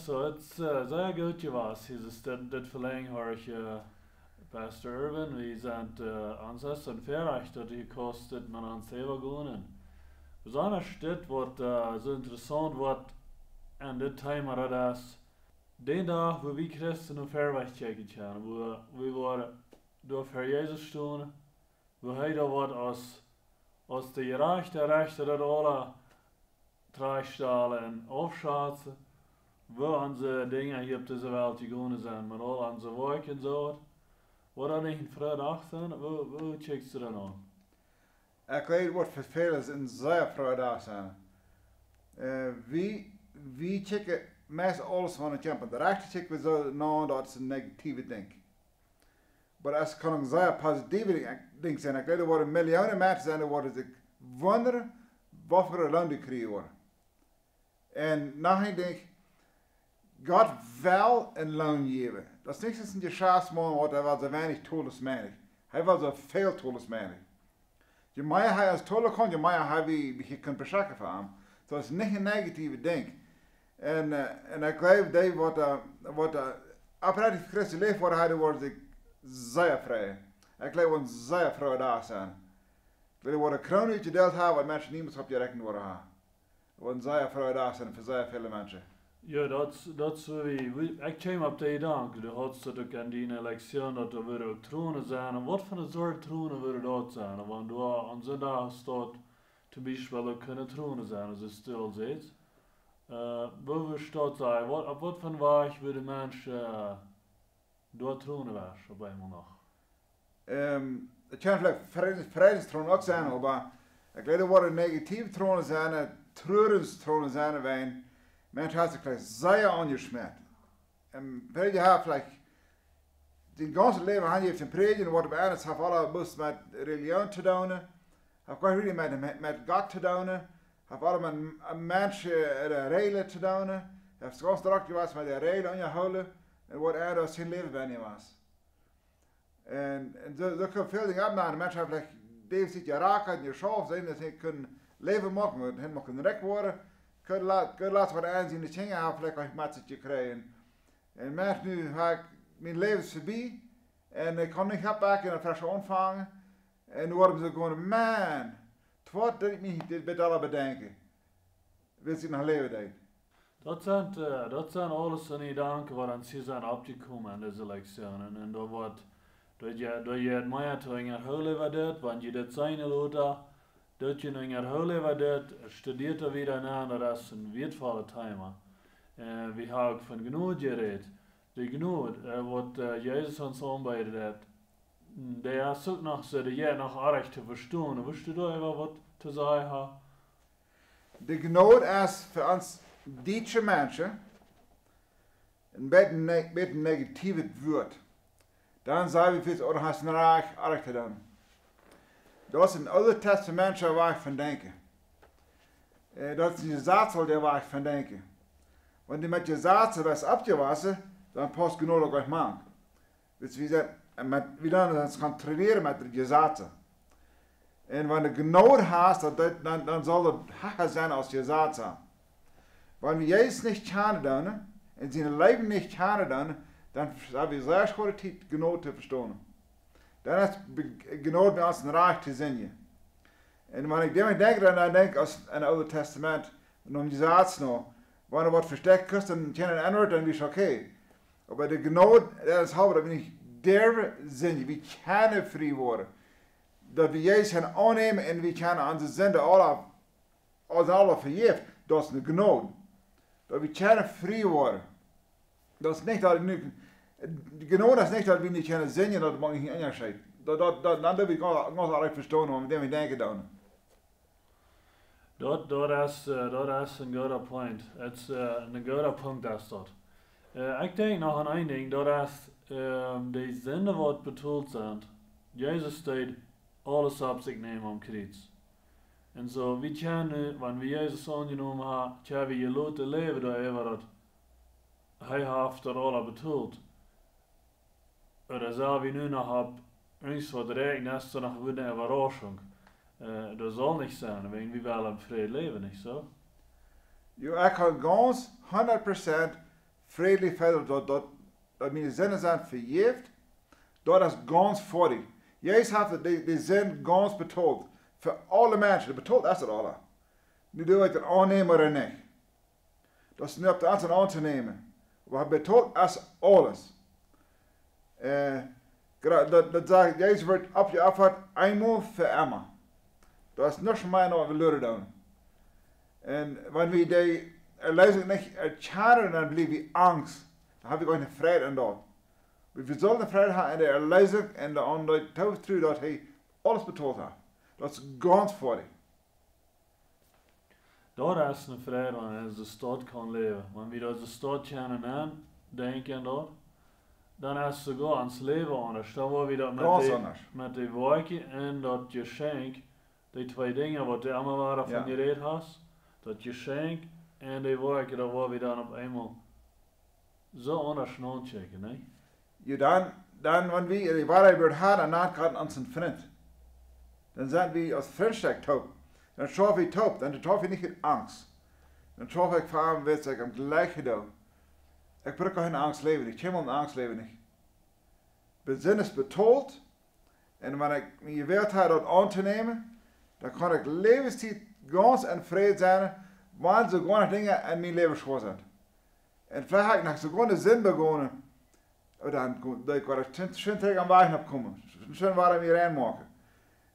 so it's sehr gut gewesen. Das verlängen habe ich Pastor Irwin, wie sind Ancestors und Verrecht, dat die kostet man an selber gewonnen. Besonders das wird so interessant wird an das Thema, das den Tag, wo wir Christen auf Verrecht checken können, wo wir durch Herr Jesus stehen, wo da wird aus der gerechte Rechte, dat alle Treistalen aufschätzen, wo unsere Dinge hier auf dieser Welt gegangen sind, mit all unsere Werke und so. Wat dan in vrijdag zijn, hoe checkst du dan aan? Ik weet wat voor velen in zeer vrijdag zijn. We checken meest alles van het campen. De rechter checken we zo nou dat is een negatieve ding. Maar als kan een zeer positieve ding zijn. Ik weet er worden miljoenen mensen zijn, er worden zich wonderen wat voor een land die krijgen worden. En nachher denk ik, God wil een loon geven. Dat is niet een geschäftsman, want hij was zo weinig tolles menig. Hij was zo veel tolles menig. Je mij hij als tolle kon, je mij hij wie kunt beschakken van hem. Dat is niet een negatieve ding. En ik geloof dat wat oprecht Christus leeft wordt, hij wordt zich zeer vrij. Ik geloof dat zeer vrij daar zijn. Ik geloof dat een kroon uit je deelt hebben, wat mensen niemand op je rekening worden hebben. Want zeer vrij daar zijn voor zeer veel mensen. Ja, dat is wie. Ik kwam op de gedanke, de hadst ook aan die election dat er weer ook tronen zijn. En wat voor een soort tronen willen dat zijn? Want daar aan zo'n dag staat, zum Beispiel, ook kunnen tronen zijn, als je stil zit. Wo staat zij? Op wat voor weg willen mensen door tronen was, op eenmaal nog? Het kan vielleicht vredestronen ook zijn, maar ik geloof dat worden negatieve tronen zijn, treurenstronen zijn, wijn. Mensen haben sich vielleicht sehr angeschmiert. Weil die haben vielleicht den ganzen Leben haben die auf den Predigen, was bei eines haben alle bloß mit Religion zu tun, haben gar nicht mit Gott zu tun, haben alle mit Menschen eine Regeln zu tun, haben es ganz direkt gewusst mit der Regeln angeholt, und was das sein Leben bei ihnen war. Und so können viele Dinge abnehmen. Menschen haben vielleicht die sich geraakt, geschafft, dass sie können Leben machen, und hin können recht worden. Kun je laten wat aanzien, de dingen hebben vielleicht een matzetje krijgen. En mensen nu mijn leven is voorbij. En ik kan niet oppakken en een frisse ontvangen. En dan worden ze gewoon, man, het wordt dat ik me dit bij alle bedenken. Wil ze nog leven deed. Dat zijn alles van die danken waar ze zijn opgekomen aan deze electionen. En dat wordt, dat je het meer te herholen wat dit, want je dit zijn later. Dat je nog herholen wat dit, studeert er wieder na, dat is een wertvolle thema. We hebben ook van genoeg geredet. De genoeg, wat Jezus ons aanbiedt, dat der is ook nog zo, dat je nog erg te verstaan. Wist je daar even wat te zeggen? De genoeg is voor ons Duitse mensen een beetje negatief woord. Dan zeggen we, oder hast du erg gedaan. Dat is een Oude Testament waar ik van denken. Dat is een zaadsel waar ik van denken. Want met je zaadsel is opgewassen, dan past genoeg ook man. Dus we dan gaan traineren met je zaadsel. En wanneer je genoeg hast, dan zal het hager zijn als je zaadsel. Wanneer je Jezus niet gaan doen, en zijn leven niet gaan doen, dan hebben we zeer schone tijd genoeg te verstaan. Dan is genoeg bij ons een raar te zien. En wanneer ik daarmee denk, dan denk ik als in het Oude Testament, om je zaad nog, wanneer wat versterkt kust, dan kan een antwoord, dan is het oké. Maar de genoeg, dat is half, dat we niet durven zien, we kunnen vrij worden. Dat we Jezus gaan aannemen en we kunnen onze zonde alle vergeven, dat is de genoeg. Dat we kunnen vrij worden. Dat is niet dat ik nu... Genau das nicht, dass wir nicht können singen, das mag ich nicht unterscheiden. Dann darf ich ganz recht verstehen, was wir denken dann. Dat is een goede point. Het is een goede punt dat dat. Ik denk nog aan één ding, dat is de zinnen wat bedoeld zijn. Jezus steht alles op zich nemen om kruis. En zo, we kunnen, wanneer we Jezus aangenomen hebben, kunnen we je laten leven door dat hij heeft dat alle bedoeld. Oder zou we nu nog op eens wat rekenen, is er nog weer een verrassing. Dat zal niet zijn, want we willen een vrij leven, niet zo? Ja, ik kan ganz 100% friedlich verder, dat mijn zinnen zijn vergeeft, dat is ganz voor die. Jezus heeft die zin ganz betoeld. Voor alle mensen, dat betoelt is het alle. Nu doe ik het aannemen of niet. Dat is niet op de anderen aan te nemen. Maar betoelt is alles. Dat zegt, Jezus wordt op je afvat eenmaal voor immer. Dat is niks van mij nog we leren doen. En wanneer we die lezing niet erkeren, dan blijft we angst. Dan heb ik ook een vrede in dat. We zullen vrede hebben in de lezing en de andere toevertrouwen dat hij alles betoeld heeft. Dat is ganz voor die. Daar is een vrede wanneer de stad kan leven. Wanneer we de stad kennen en denken dat, dan is het sogar ans leven anders. Dan wordt we dat met die woordje en dat geschenk, die twee dingen wat je allemaal waren van je reed hast, dat geschenk en die woordje, daar worden we dan op eenmaal zo anders naar checken, nee? Ja, dan wanneer we die waarheid wordt hard en nagaan aan zijn vriend. Dan zijn we als vriendschap taub. Dan schaf ik taub, dan schaf ik niet in angst. Dan schaf ik van hem, weet ik, am gleich gedaan. Ik bruk ook in angst leven niet, ik helemaal in angst leven niet. Bezin is betoeld, en wanneer ik me geweld heb dat aan te nemen, dan kan ik levenstijd ganz en vrede zijn, want zo gewoon dingen in mijn leven schoon zijn. En vielleicht heb ik nog zo gewoon de zin begonnen, dan dat ik waar ik schön tegen aan wagen heb komen, schön waar ik me reinmaken.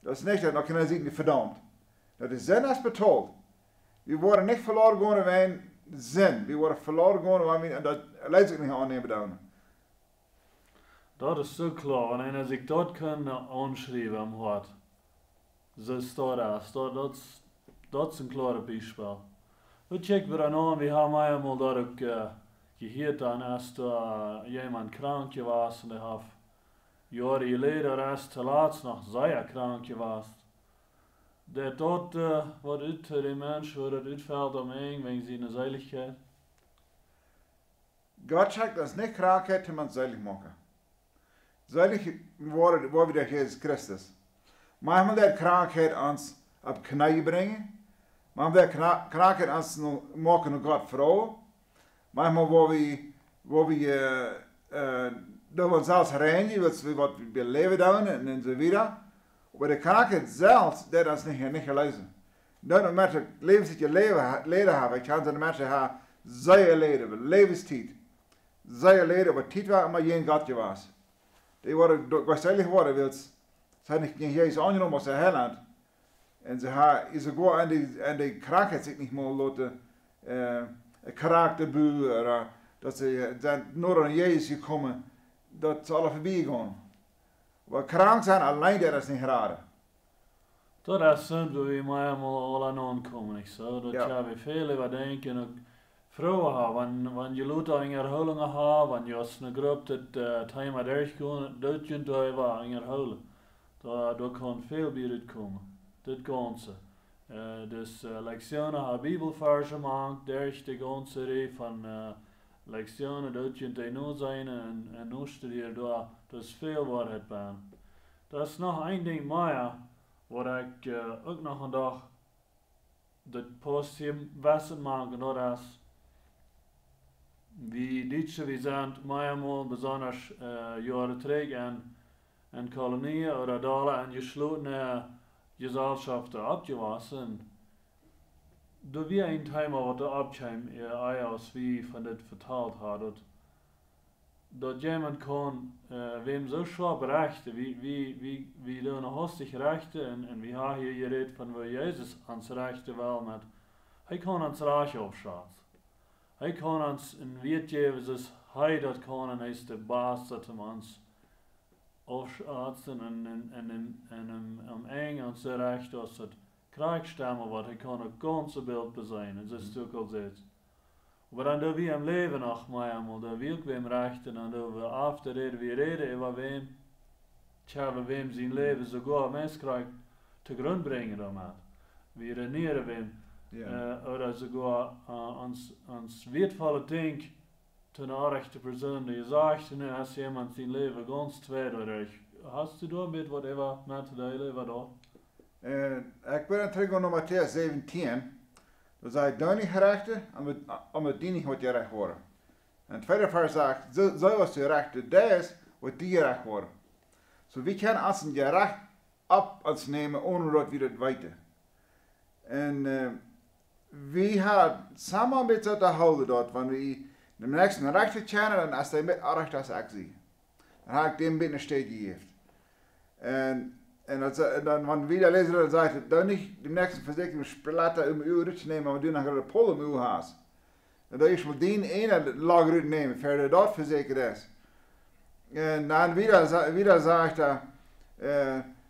Dat is niet dat nog kunnen zien, verdammt. Dat de zin is betoeld. We worden niet verloren gaan bij zin. We worden verloren gaan bij en dat leidt zich niet aannemen dan. Dat is zo klaar, want als ik dat kan aanschrijven am hart, zo staat dat is een klare bijspel. We checken we dan aan, we hebben eenmaal dat ook gehoord dan als iemand krank was en die heeft jaren geleden als te laatst nog zeer krank was. Dat wat uit de mens wordt het uitvalt omheen wegen zijn zeiligheid. God zegt dat niet krankheid iemand zeilig maken. Zeilig worden we de Jezus Christus. Manchmal dat krankheid ons op knieën brengen. Manchmal dat krankheid ons maken naar God vrouw. Manchmal waar we onszelf reinigen, wat we leven doen en zo verder. Maar de krankheid zelf, dat is niet gelezen. Dat met het leven dat je leden hebben, ik kan de mensen hebben, zij leden, levenstijd. Zij leden, wat tijd was, maar geen Godje was. Die worden waarschijnlijk geworden, wil ze zijn niet geen Jezus aangenomen als ze Heiland. En ze hebben gewoon aan die krankheid zich niet meer laten, een karakterbuur, dat ze zijn door aan Jezus gekomen, dat ze alle voorbij gaan. Maar krank zijn alleen, dat is niet geraden. Dat is zo'n waar we mij allemaal al aan aankomen, ik zo. Dat ja we veel over denken, ook vrouwen hebben, wanneer je laat in herhalingen hebben, wanneer je als een groep dat thema durchgaan, dat je daar in herhalen. Daar kan veel bij uitkomen. Dat ganze. Dus lectionen hebben bibelversen gemaakt, durch de ganze rij van lectionen, dat je het nou zijn en nu studeren, dat is veel waarheid bij. Dat is nog één ding meer, waar ik ook nog een dag dat positief wessen maken, dat is wie Duitse, we zijn meermaals besonders jaren terug en kolonieën oder dalen en gesloten Gesellschaften abgewassen. Da wir ein Thema, was der Abschein als wie von das verteilt hat, dass jemand kann, wem so schwer berechten, wie du noch hast dich rechte, und wir haben hier geredet von wo Jesus ans Rechte will mit, er kann ans Reich aufschauen. Er kann uns ein Wert geben, dass er das kann, und er ist der Baas, dass er uns aufschauen und am eng ans so recht, dass er Krijgstemmen wat hij kan een ganze beeld bezien. En dat is natuurlijk al zit. Maar dan doen we hem leven nog maar eenmaal. Dan wil ik hem rechten. En dan doen we af te reden. We reden over wem. Tja, wem zijn leven sogar mens krijgt te grond brengen daarmee. We redeneren wem. Oder sogar ons wertvolle ding te een rechte persoon. Die zegt, nu als iemand zijn leven ganz tweedeurig. Hast du da met whatever met te delen wat dat? Ik ben terug naar Matthäus 17. Dan zei ik, doe niet gerechte, omdat die niet wat je recht worden. En het tweede vers zegt, zoals de rechte is, wordt die gerecht worden. Zo we kunnen als een gerecht op ons nemen, ohne dat we dat weten. En we hebben samen met dat te houden dat, wanneer we de nächsten rechte kennen, dan als hij met recht als ik zie. Dan heb ik dem binnen steed gegeven. En dan, wanneer we dat lezen, dan zegt het, dan niet de nächste verzekering splatten om uw rutje nemen, maar we doen dan gewoon de pol om uw haas. En dan is wel die ene lager uit nemen, verder dat verzekerd is. En dan wieder zegt hij,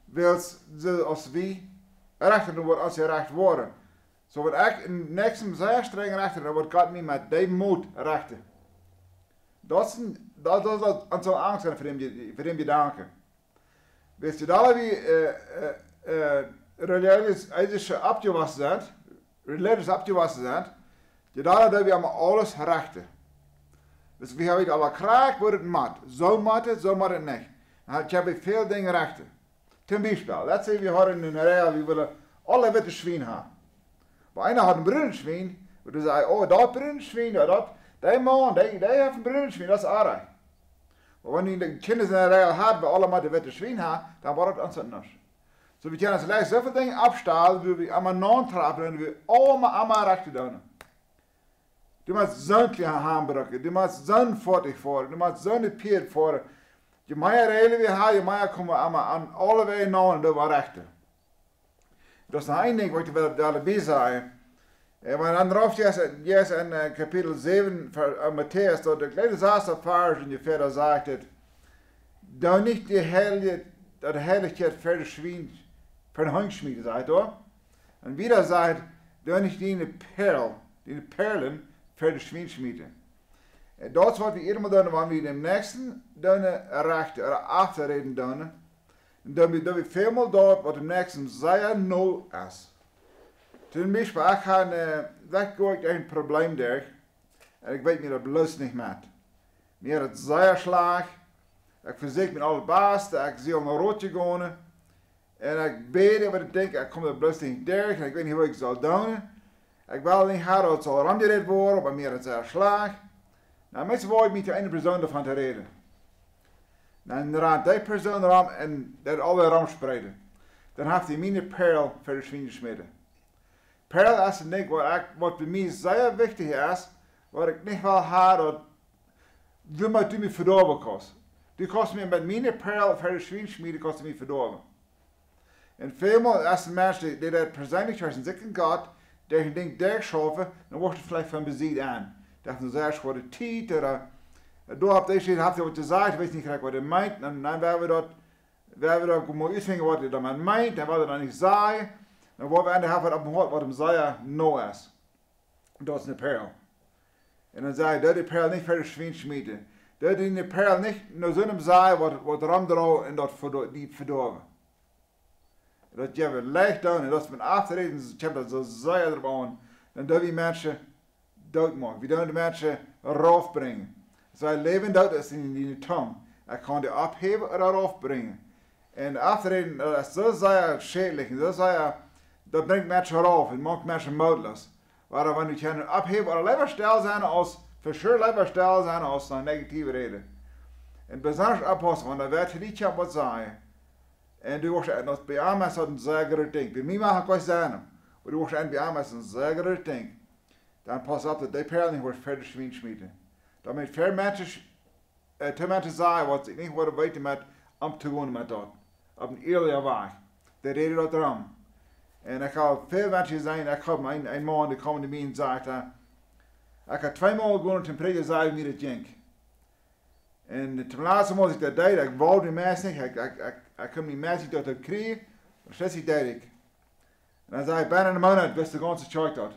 wils als wie rechter doen wordt als je recht worden. Zo wordt echt in niks zeer streng rechter, dan wordt God niet met die moed rechter. Dat is een zo'n angst voor hem gedanken. Weet je dat wie religieuze abgewassen zijn, je dat we allemaal alles rechten. Dus we hebben alle kraak wordt het mat. Zo mat het niet. Dan heb je veel dingen rechten. Ten beispiel, laten we hadden in een rij, we willen alle witte zwien hebben. Maar einer had een bruine zwien, waar we zeggen, oh dat bruine zwien, dat, die man, die heeft een bruine zwien, dat is aardig. Maar wanneer de kinderen in een rij hadden, we allemaal de witte zwien hebben, dan wordt het anders. Dus we kunnen gelijk zoveel dingen afstalen, die we allemaal non-trappen en we allemaal rechten doen. Du musst zo'n hamburger, du musst zo'n fortig voor, du musst zo'n pier voor. Je mag reilen weer haar, je mag komen aan alle wegen naar en dat was rechten. Dat is nog één ding wat ik wil bij zeggen. Maar dan drauf je in kapitel 7 van Matthäus, dat de kleine zaste vers in je verder zegt het, dan niet de heiligheid verder schwien, voor de hangschmieden, zegt hoor. En wieder zegt, dan niet die perlen, verder schmieden. En dat is wat we eenmaal doen, wanneer we de nächsten doen rechten, of achterreden doen. Dan we veelmaal dat wat de nächsten zeer nul is. Ten beispiel, ik ga een probleem door, en ik weet me dat belust niet met. Meer het zeer slaag, ik verzeker met alle baas, ik zie al een roodje gaan, en ik bid wat ik denk, ik kom dat belust niet door, en ik weet niet hoe ik zal doen. Ik wil niet hebben dat het zal ramgered worden, maar meer het zeer slaag. Nou, mensen willen met de ene persoon ervan te reden. Nou, dan raakt die persoon ram en dat alle ram spreiden. Dan heeft hij mijn perl voor de schwingen smeden. Perl is een ding wat bij mij zeer wichtig is, wat ik niet wil hebben dat du me verdorven kost. Die kost me met mijn perl voor de schwingen smeden, kost me verdorven. En veelmaal is de mensen die dat persoonlijk zijn, zich in God, die een ding durchschaffen, dan wordt het vielleicht van bezit aan. Dat is een voor de tijd, door op deze habt ihr wat gesagt, ich weiß nicht gleich, was er meint, dann werden wir dort mal uitvinden wat er dan meint, dan wat er dan niet zei, dan worden we aan de helft op gehoord wat hem zei, no is. Dat is een perl. En dan zei hij, dat die perl niet verder schwien schmieden. Dat die perl niet naar zo'n zei, wat er omdraaien en dat niet verdorven. Dat je het leicht doen en dat is met achterreden, ik heb dat zo zei erop aan, dan doen we mensen doodmaken. We doen de mensen rauf brengen. Zij leven dood is in die tong. Ik kan die opheven en eraf brengen. En achterreden, dat is zo zeer schädlich, zo zeer, dat brengt mensen eraf en maakt mensen moedloos. Maar wanneer je kan opheven en alleen maar stil zijn als, voor sure alleen maar stil zijn als een negatieve reden. En besonders oppassen, want dan werd je niet wat zeggen. En du wordt en dat bij Amas een zeker ding. Bij mij mag ik wat zeggen. Maar du wordt en bij Amas een zeker ding. Dan pas op dat die perl niet wordt verder schmieden. Dan moet veel mensen, te mensen zeggen wat ze niet worden weten met om te gaan met dat. Op een eerlijke weg. Die reden dat erom. En ik ga veel mensen zijn, ik heb een man die komt naar mij en zegt, ik heb 2 maal gewoon ten predigen zeggen wie dat ging. En ten laatste moest ik dat deed, ik wou die mensen niet, ik kon die mensen tot het krijgen, maar steeds deed ik. En dan zei ik, bijna een maand wist de ganze kerk dat.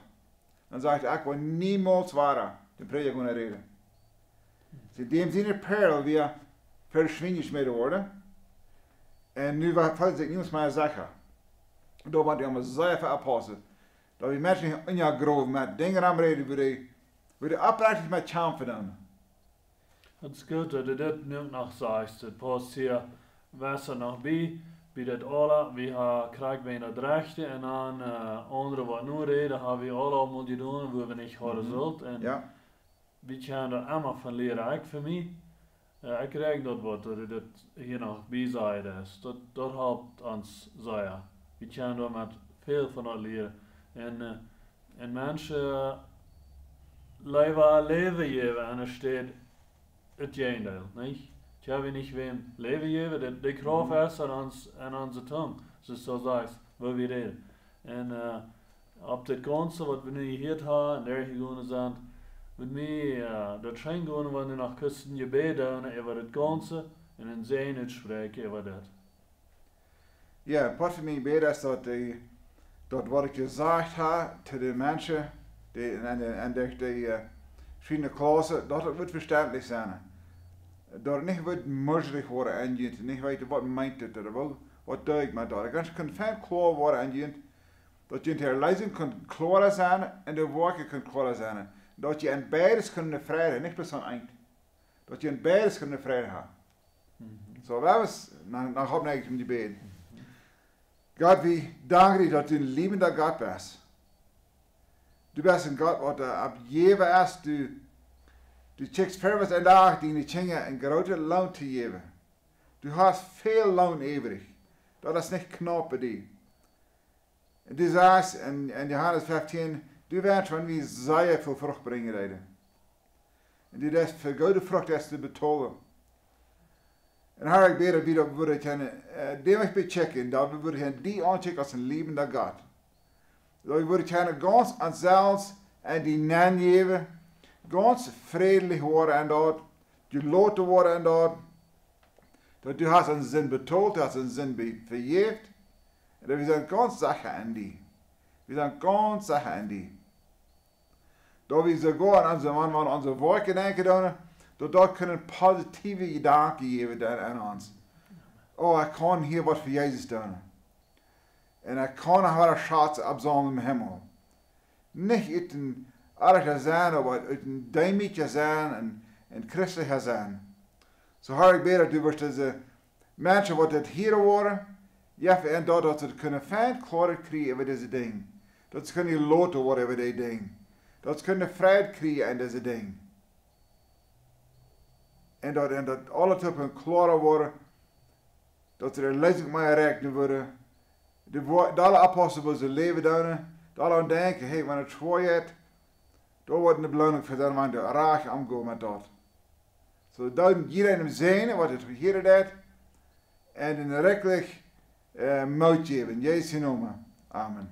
Dan zei ik wil niemals waren, ten predigen gaan reden. Dus die zijn perl weer verschwindig mee worden. En nu valt ik niemand meer zeggen. Daar wordt hij allemaal zeer veel oppassen. Dat we mensen in je grove met dingen aan reden, waar die oprecht met champen doen. Het is goed dat je dit nu nog zegt. Het past hier wasser nog bij dat alle, we krijgen bijna het rechte en dan anderen wat nu reden, hebben we allemaal gedaan, waar we niet hadden zullen. En ja. we gaan er allemaal van leren. Ik voor mij, ik krijg dat wat dat het hier nog bijzijde is. Dat helpt ons zeer. We gaan er met veel van dat leren. En mensen leven leven geven en er staat het tegendeel, niet? Ik heb niet wem leven geven, de kracht is aan onze tong. Dus zo zegt, wat we reden. En op dit ganze wat we nu hier hebben en daar gegaan zijn, met mij, dat zijn gewoon wanneer nog kussen je beden over het ganze en in zijn uitspreken over dat. Ja, wat voor mij beter is dat wat ik gezegd heb te de mensen en de verschillende klassen, dat het wordt verständlich zijn. Dat het niet wordt moeilijk worden en je niet weten wat meint het, wat doe ik met dat. Ik kan veel klaar worden en je dat je in de lezing kunt klaar zijn en de woorden kunt klaar zijn. Dat je in beides kunnen vrede, niet plus aan eind. Dat je in beides kunnen vrede hebben. Zo, dat was, dan gaan we eigenlijk om die beden. God, we danken je dat u een lievende God bent. Du bent een God wat op jeven is. Du checkt verwas en dag die dingen een grote loon te geven. Du hast veel loon overig. Dat is niet knap bij die. En du zegt in Johannes 15, du werkt van wie zeer veel vrucht brengen reden. En du des voor goede vrucht is te betalen. En haar ik bid dat we het demig bechecken, dat we het die aanchecken als een lievende God. Dat we het ganz aan zelfs en die naam geven, ganz vredelijk worden en dat, geloten worden en dat du hast een zin betoeld, du hast een zin vergeeft. En dat we zijn ganz zaken aan die. We zijn ganz zaken aan die. Dat we sogar aan onze man aan onze werken denken doen, dat kunnen positieve gedanken geven aan ons. Oh, ik kan hier wat voor Jezus doen. En ik kan haar schatz abzalen in de hemel. Niet uit een aardige zijn, maar uit een duimetje zijn en christelijk zijn. Zo har ik bid dat u wordt deze mensen wat het hier worden, ja, en dat ze kunnen fijn klaar krijgen over deze ding. Dat ze kunnen loten worden over deze ding. Dat ze kunnen vrijheid krijgen in deze ding. En dat alle typen klaar worden, dat ze er lezing mee rekenen worden. De alle apostelen zullen leven doen, dat alle denken, hey, wanneer het schwaar is, dan wordt de beloning voor zijn man de raag omgaan met dat. Zo dat iedereen zijn wat het hier deed, en een rechtelijk moed geven. In Jezus' naam. Amen.